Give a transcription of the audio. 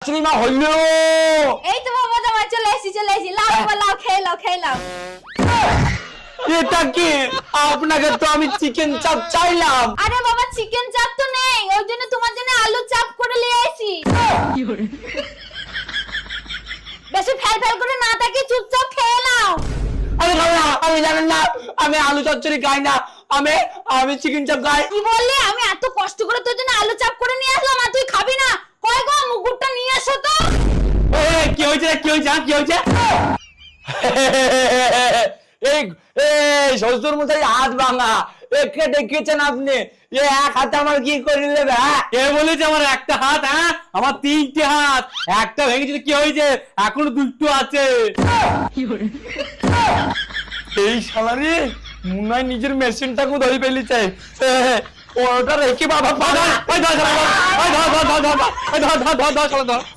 মা হলো এই তো বাবা জামাই চলে এসেছি লাও বাবা লাও খেয়ে নাও এটা কি? আপনাকে তো আমি চিকেন চাপ চাইলাম। আরে বাবা চিকেন চাপ তো নেই, ওর জন্য তোমার জন্য আলু চাপ করে নিয়ে আসি। বেশি ফেল করে না তাকিয়ে চুপচাপ খেয়ে নাও। আমি খাবো না, আমি জানেন না, আমি আলু চচ্চড়ি খাই না, আমি চিকেন চাপ খাই। কি বললি? আমি এত কষ্ট করে তোর জন্য আলু চাপ করে নিয়ে আসলাম আর তুই খাবি না? কই গো মুকুটটা নিয়ে আসো তো। কি হয়েছে এই শ্বশুর মশাই হাত ভাঙা, একে ডেকেছেন আপনি, এক হাতে আমার কি করে নেবে? কে বলেছে আমার একটা হাত? আমার 3টে হাত, একটা ভেঙেছে কি হয়েছে, এখনো 2টো আছে। এই শালারে মনে হয় নিজের মেশিনটাকে ধরে ফেলেছে। ওটা রেখে বাবা